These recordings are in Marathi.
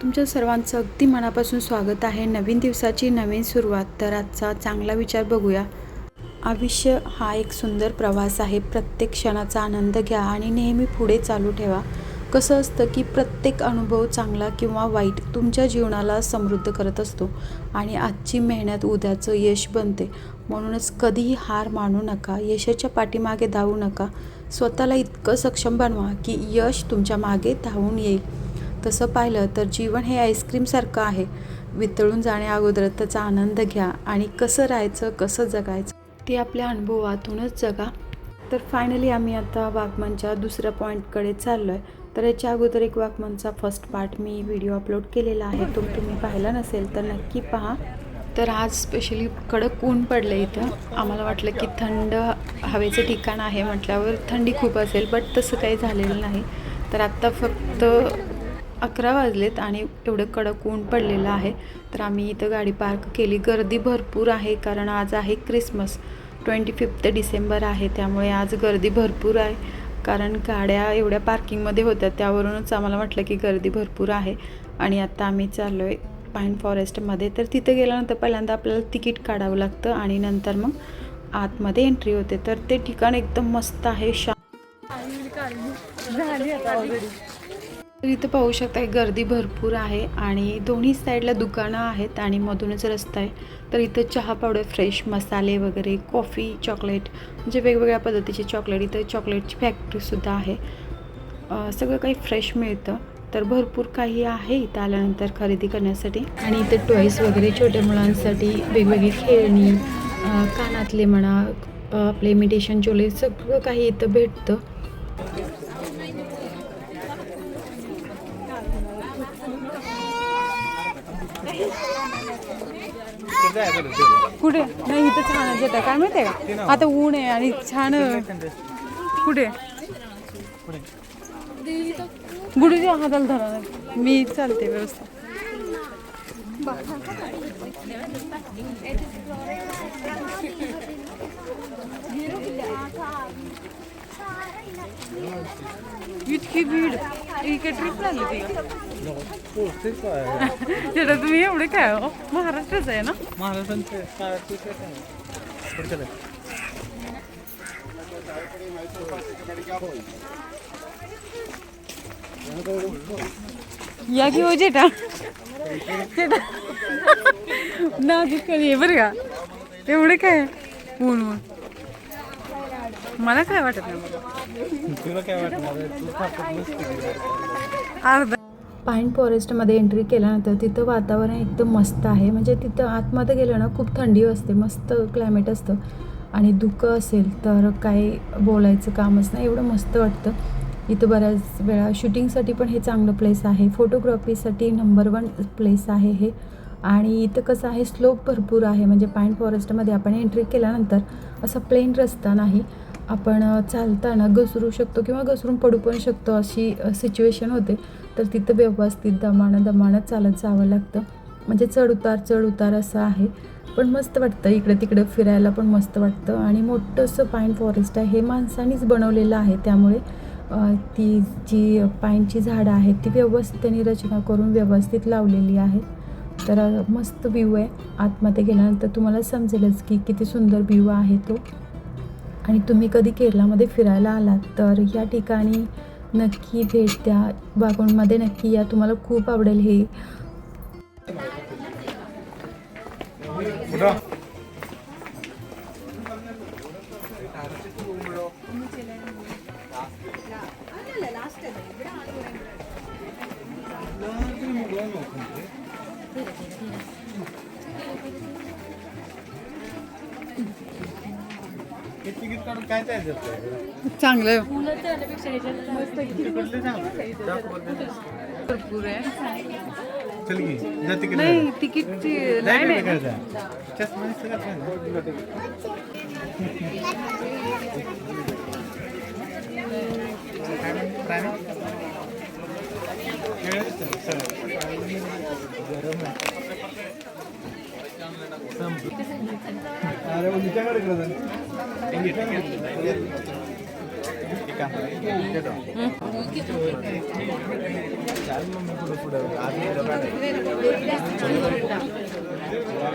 तुमच्या सर्वांचं अगदी मनापासून स्वागत आहे. नवीन दिवसाची नवीन सुरुवात. तर आजचा चांगला विचार बघूया. आयुष्य हा एक सुंदर प्रवास आहे. प्रत्येक क्षणाचा आनंद घ्या आणि नेहमी पुढे चालू ठेवा. कसं असतं की प्रत्येक अनुभव चांगला किंवा वाईट तुमच्या जीवनाला समृद्ध करत असतो आणि आजची मेहनत उद्याचं यश बनते. म्हणूनच कधीही हार मानू नका. यशाच्या पाठीमागे धावू नका. स्वतःला इतकं सक्षम बनवा की यश तुमच्या मागे धावून येईल. तसं पाहिलं तर जीवन हे आईस्क्रीमसारखं आहे. वितळून जाण्या अगोदर त्याचा आनंद घ्या आणि कसं राहायचं, कसं जगायचं ते आपल्या अनुभवातूनच जगा. तर फायनली आम्ही आता वाघमनच्या दुसऱ्या पॉईंटकडे चाललो आहे. तर याच्या अगोदर एक वाघमनचा फर्स्ट पार्ट मी व्हिडिओ अपलोड केलेला आहे. तो तुम्ही पाहिला नसेल तर नक्की पहा. तर आज स्पेशली कडक ऊन पडलं इथं. आम्हाला वाटलं की थंड हवेचं ठिकाण आहे म्हटल्यावर थंडी खूप असेल, बट तसं काही झालेलं नाही. तर आत्ता फक्त 11 वाजलेत आणि एवढं कडक ऊन पडलेलं आहे. तर आम्ही इथं गाडी पार्क केली. गर्दी भरपूर आहे कारण आज आहे क्रिसमस. 25 डिसेंबर आहे, त्यामुळे आज गर्दी भरपूर आहे. कारण गाड्या एवढ्या पार्किंगमध्ये होत्या, त्यावरूनच आम्हाला वाटलं की गर्दी भरपूर आहे. आणि आता आम्ही चाललो आहे पाईन फॉरेस्टमध्ये. तर तिथं गेल्यानंतर पहिल्यांदा आपल्याला तिकीट काढावं लागतं आणि नंतर मग आतमध्ये एंट्री होते. तर ते ठिकाण एकदम मस्त आहे. तर इथं पाहू शकता गर्दी भरपूर आहे आणि दोन्ही साईडला दुकानं आहेत आणि मधूनच रस्ता आहे. तर इथं चहा पावडर, फ्रेश मसाले वगैरे, कॉफी, चॉकलेट म्हणजे वेगवेगळ्या पद्धतीचे चॉकलेट. इथं चॉकलेटची फॅक्टरीसुद्धा आहे. सगळं काही फ्रेश मिळतं. तर भरपूर काही आहे इथं आल्यानंतर खरेदी करण्यासाठी. आणि इथं टॉईस वगैरे छोट्या मुलांसाठी वेगवेगळी खेळणी, कानातले म्हणा, आपले इमिटेशन ज्वेलरी सगळं काही इथं भेटतं. कुठे नाही इथं छान येतं काय माहिती आहे का? आता ऊन आहे आणि छान. कुठे गुडूच्या हाताला धरा, मी चालते व्यवस्थित. इतकी भीड. इकडे ट्रिप लागली ती का तुम्ही एवढे काय हो? महाराष्ट्राचं आहे ना? या की हो जेटा नाजूक आहे बरं का. एवढे काय ऊन ऊन मला काय वाटत नाही. तुला काय वाटत? पाईन फॉरेस्टमध्ये एंट्री केल्यानंतर तिथं वातावरण एकदम मस्त आहे. म्हणजे तिथं आतमध्ये गेलं ना खूप थंडी असते, मस्त क्लायमेट असतं आणि धुकं असेल तर काही बोलायचं कामच नाही, एवढं मस्त वाटतं. इथं बऱ्याच वेळा शूटिंगसाठी पण हे चांगलं प्लेस आहे. फोटोग्राफीसाठी नंबर 1 प्लेस आहे हे. आणि इथं कसं आहे, स्लोप भरपूर आहे. म्हणजे पाईन फॉरेस्टमध्ये आपण एंट्री केल्यानंतर असा प्लेन रस्ता नाही. आपण चालताना घसरू शकतो किंवा घसरून पडू पण शकतो, अशी सिच्युएशन होते. तर तिथं व्यवस्थित दमानं चालत जावं लागतं. म्हणजे चढ उतार असं आहे. पण मस्त वाटतं, इकडे तिकडे फिरायला पण मस्त वाटतं. आणि मोठंसं पाईन फॉरेस्ट आहे. हे माणसानीच बनवलेलं आहे, त्यामुळे ती जी पाईनची झाडं आहेत ती व्यवस्थित त्यांनी रचना करून व्यवस्थित लावलेली आहे. तर मस्त व्ह्यू आहे. आतमध्ये गेल्यानंतर तुम्हाला समजेलच की किती सुंदर व्ह्यू आहे तो. आणि तुम्ही कधी केरळामध्ये फिरायला आलात तर या ठिकाणी नक्की भेट द्या. वाघमनमध्ये नक्की या, तुम्हाला खूप आवडेल हे. चांगलं भरपूर आहे. नाही तिकीटची लाईन आहे.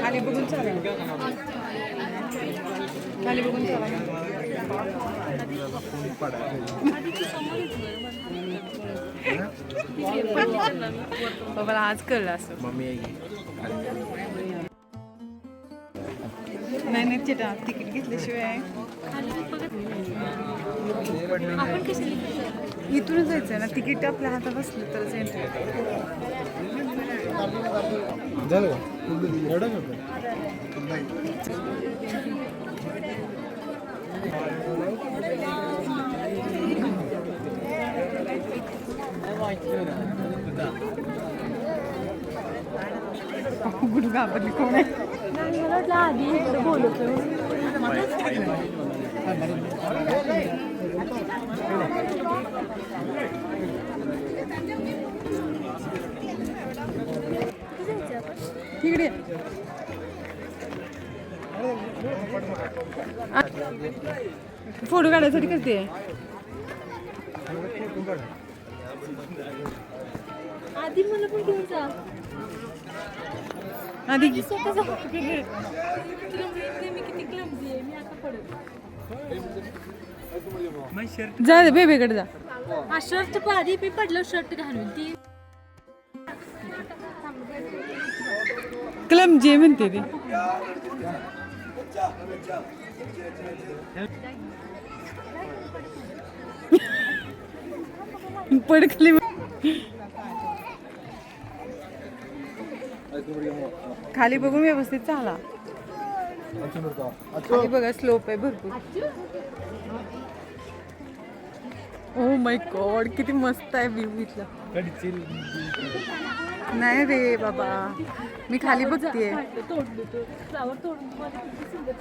खाली बघून चाला, खाली बघून चाला. बाबा आज कळलं असं. नाही नाही चिटा तिकीट घेतल्याशिवाय इथूनच जायचं ना. तिकीट आपल्या हातात बसलं तरच एंट्री. गुड घाबरली कोण आहे. आधी बोलत तिकडे फोटो काढायसाठी करते. आधी मला पण घेऊन जा. आधी मी किती क्लमझी आहे. मी आता पडत. जा बेबीकडे जा. हा शर्ट पण आधी मी पडलं शर्ट घालून ती क्लम जे म्हणते ते. पडकली खाली बघून व्यवस्थित चाला. खाली बघा स्लोप आहे भरपूर. ओ माय गॉड किती मस्त आहे व्ह्यू इथला. नाही रे बाबा मी खाली बघतीये. तोडलो तो फ्लावर तोडून मला किती सुंदर.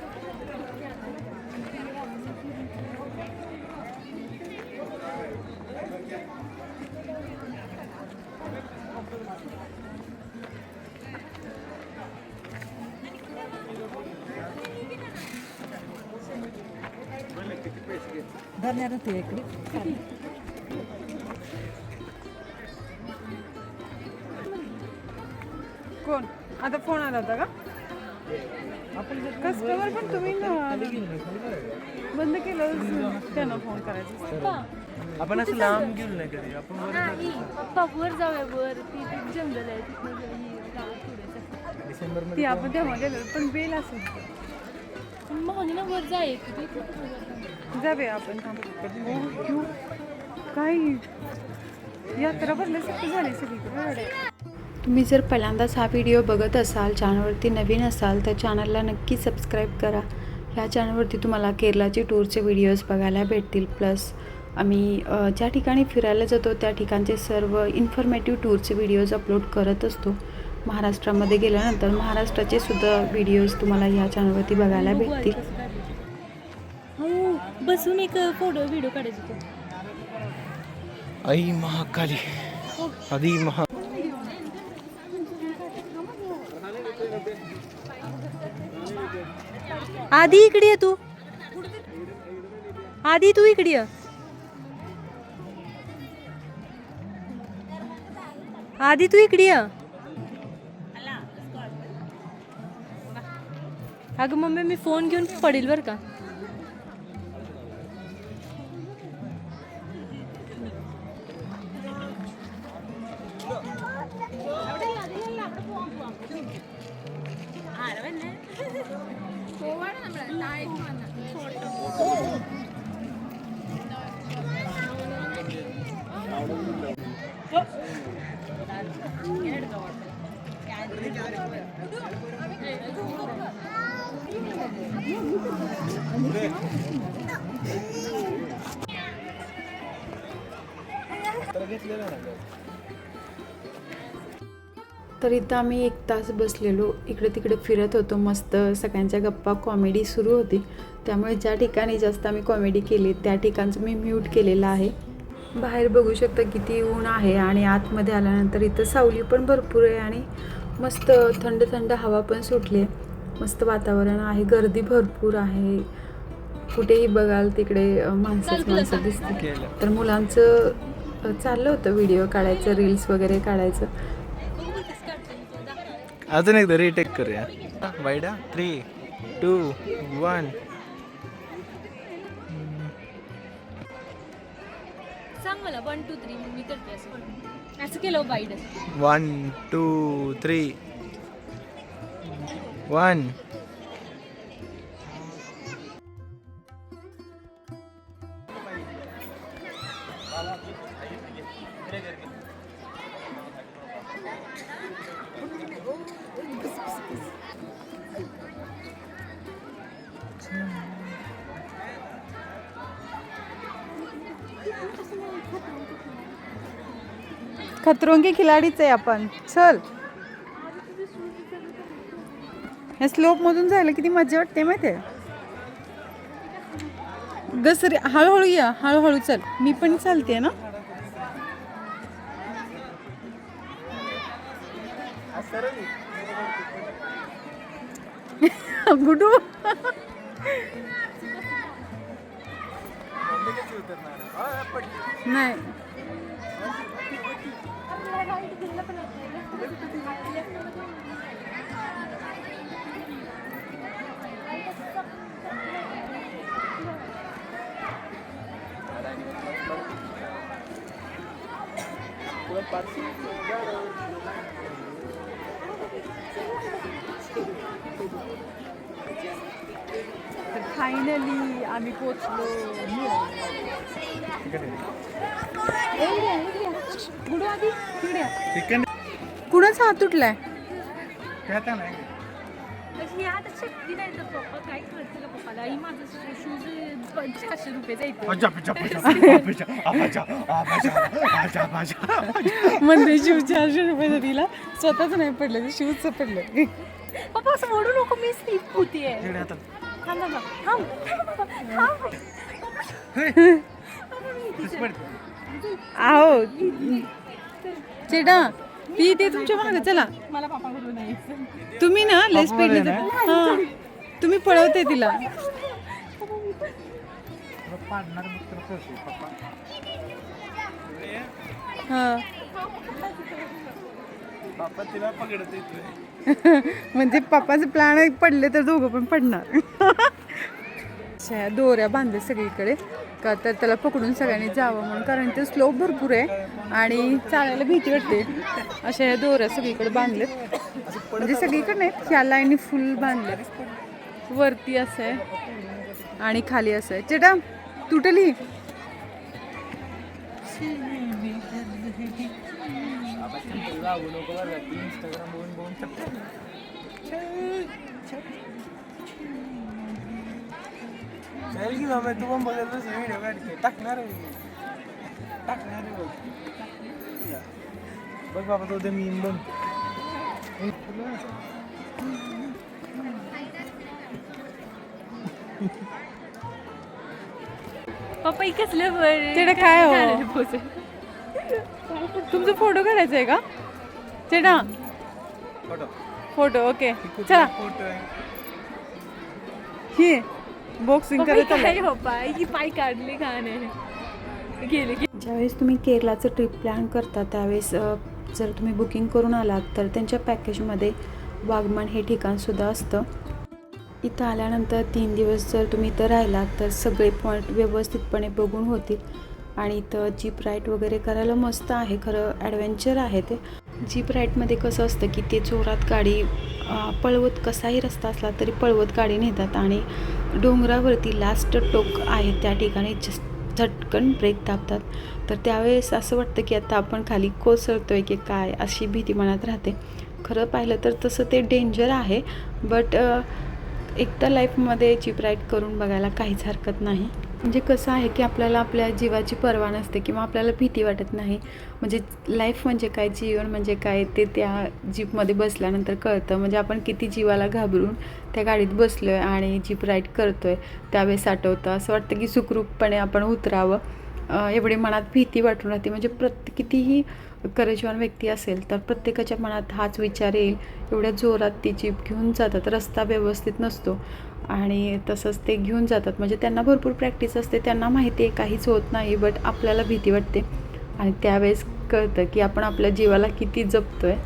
कोण आता फोन आला होता का कस्टमर? पण तुम्ही बंद केलं त्यांना फोन करायचा. आपण असं लांब गेलो नाही कधी. आपण नाही पप्पा वर जाऊया. वर ती जंगल आहे तिथनं पुढे डिसेंबर ती आपण तेव्हा गेलो पण बेल असेल. महाग ना वर जाय जाऊया आपण. काही यात्रा भरल्यासारखी झाली सगळीकडे. तुम्ही जर पहिल्यांदाच हा व्हिडिओ बघत असाल, चॅनलवरती नवीन असाल तर चॅनलला नक्की सबस्क्राईब करा. ह्या चॅनलवरती तुम्हाला केरळाचे टूरचे व्हिडिओज बघायला भेटतील. प्लस आम्ही ज्या ठिकाणी फिरायला जातो त्या ठिकाणचे सर्व इन्फॉर्मेटिव्ह टूरचे व्हिडिओज अपलोड करत असतो. महाराष्ट्रामध्ये गेल्यानंतर महाराष्ट्राचे सुद्धा व्हिडिओज तुम्हाला ह्या चॅनलवरती बघायला भेटतील. हो बसून एक फोटो व्हिडिओ काढायचा तो. आई महाकाली आधी महा. आधी इकडे ये तू. आधी तू इकडे ये. आधी तू इकडे ये. अगं मम्मी मी फोन घेऊन पडेल बरं का. तर इथं आम्ही 1 तास बसलेलो, इकडे तिकडे फिरत होतो. मस्त सगळ्यांच्या गप्पा कॉमेडी सुरू होती. त्यामुळे ज्या ठिकाणी जास्त आम्ही कॉमेडी केली त्या ठिकाणचं मी म्यूट केलेलं आहे. बाहेर बघू शकता किती ऊन आहे आणि आतमध्ये आल्यानंतर इथं सावली पण भरपूर आहे आणि मस्त थंड थंड हवा पण सुटली आहे. मस्त वातावरण आहे. गर्दी भरपूर आहे. कुठेही बघाल तिकडे माणसं दिसते. केलं. तर मुलांचं चाललं होतं व्हिडिओ काढायचं, रील्स वगैरे काढायचं. अजून एकदा रिटेक करूया. वाईडा 3, 2, 1. सांग मला 1 2 3 मी करते असं केलं वाईड 1 2 3 1. खतरों के खिलाडीच आहे आपण. चल, हे स्लोप मधून जायला किती मजा वाटते माहितीये. घसरे हळूहळू या, हळूहळू चल. मी पण चालते ना. गुडू नाही. फायनली आम्ही पोचलो. गुडू आधी तिकडे कुणाच हात तुटलाय. ही आता शक्ती नाही तर पप्पा काय करते का पप्पाला ही माझं शूज 400 रुपये म्हणजे शिव 400 रुपये दिला. स्वतःच नाही पडलं, ते शिवचं पडलं. पप्पा असं म्हणू नको, मी स्लिप होतीये. थांब थांब थांब आहो चेडा ती ते तुमच्या मागे चला. मला पप्पाकडून नाही. तुम्ही ना लय स्पीड हा तुम्ही पळवते तिला. हा म्हणजे पप्पाचं प्लॅन पडले तर दोघं पण पडणार. दोऱ्या बांधले सगळीकडे का तर त्याला पकडून सगळ्यांनी जावं म्हणून, कारण ते स्लोप भरपूर आहे आणि चालायला भीती वाटते. अशा ह्या दोऱ्या सगळीकडे बांधलेत, म्हणजे सगळीकडे नाहीत, ह्या लाईनी फुल बांधलेत. वरती असं आहे आणि खाली असं आहे. चेटा तुटली. तू पण बघत व्हिडिओ काढते टाकणार बघ बाबा तो मीन बघ. पप्पा कसलं बरं चेडा काय हो तुमचा फोटो काढायचा आहे का चेडा. फोटो ओके चला. ही बॉक्सिंग करत काय पप्पा ही पाय काढले का नाही गेले की. ज्यावेळेस तुम्ही केरलाचं ट्रिप प्लॅन करता त्यावेळेस जर तुम्ही बुकिंग करून आलात तर त्यांच्या पॅकेजमध्ये वागमन हे ठिकाणसुद्धा असतं. इथं आल्यानंतर 3 दिवस जर तुम्ही इथं राहिलात तर सगळे पॉईंट व्यवस्थितपणे बघून होतील. आणि इथं जीप राईड वगैरे करायला मस्त आहे, खरं ॲडव्हेंचर आहे ते. जीप राईडमध्ये कसं असतं की ते जोरात गाडी पळवत, कसाही रस्ता असला तरी पळवत गाडी नेतात आणि डोंगरावरती लास्ट टोक आहे त्या ठिकाणी झटकन ब्रेक दाबतात. तर त्यावेळेस असं वाटतं की आता आपण खाली कोसळतोय की काय, अशी भीती मनात राहते. खरं पाहिलं तर तसं ते डेंजर आहे, बट एकदा लाईफमध्ये जीप राईड करून बघायला काहीच हरकत नाही. म्हणजे कसं आहे की आपल्याला आपल्या जीवाची पर्वा नसते किंवा आपल्याला भीती वाटत नाही. म्हणजे लाईफ म्हणजे काय, जीवन म्हणजे काय ते त्या जीपमध्ये बसल्यानंतर कळतं. म्हणजे आपण किती जीवाला घाबरून त्या गाडीत बसलो आहे आणि जीप राईड करतो आहे त्यावेळेस आठवतं. असं वाटतं की सुखरूपपणे आपण उतरावं, एवढी मनात भीती वाटून राहते. म्हणजे कितीही करेजवान व्यक्ती असेल तर प्रत्येकाच्या मनात हाच विचार येईल. एवढ्या जोरात ती जीप घेऊन जातात, रस्ता व्यवस्थित नसतो आणि तसंच ते घेऊन जातात. म्हणजे त्यांना भरपूर प्रॅक्टिस असते, त्यांना माहिती आहे काहीच होत नाही, बट आपल्याला भीती वाटते आणि त्यावेळेस कळतं की आपण आपल्या जीवाला किती जपतो आहे.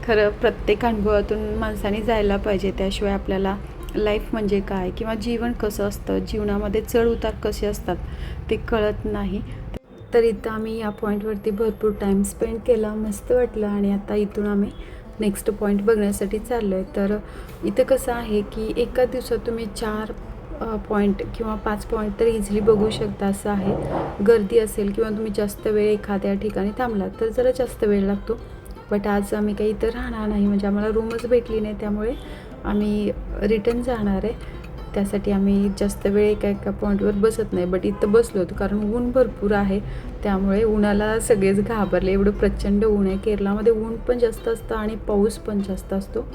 खरं प्रत्येक अनुभवातून माणसाने जायला पाहिजे, त्याशिवाय आपल्याला लाईफ म्हणजे काय किंवा जीवन कसं असतं, जीवनामध्ये चढ उतार कसे असतात ते कळत नाही. तर इथं आम्ही या पॉईंटवरती भरपूर टाईम स्पेंड केला, मस्त वाटलं आणि आता इथून आम्ही नेक्स्ट पॉईंट बघण्यासाठी चाललो आहे. तर इथं कसं आहे की एका दिवसात तुम्ही 4 पॉईंट किंवा 5 पॉईंट तर इझिली बघू शकता असं आहे. गर्दी असेल किंवा तुम्ही जास्त वेळ एखाद्या ठिकाणी थांबलात तर जरा जास्त वेळ लागतो. बट आज आम्ही काही इथं राहणार नाही, म्हणजे आम्हाला रूमच भेटली नाही, त्यामुळे आम्ही रिटर्न जाणार आहे. त्यासाठी आम्ही जास्त वेळ एका पॉईंटवर बसत नाही, बट इथं बसलो होतो कारण ऊन भरपूर आहे, त्यामुळे उन्हाला सगळेच घाबरले. एवढं प्रचंड ऊन आहे. केरळामध्ये ऊन पण जास्त असतं आणि पाऊस पण जास्त असतो.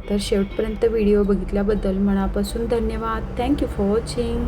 तर शेवटपर्यंत व्हिडिओ बघितल्याबद्दल मनापासून धन्यवाद. Thank you for watching.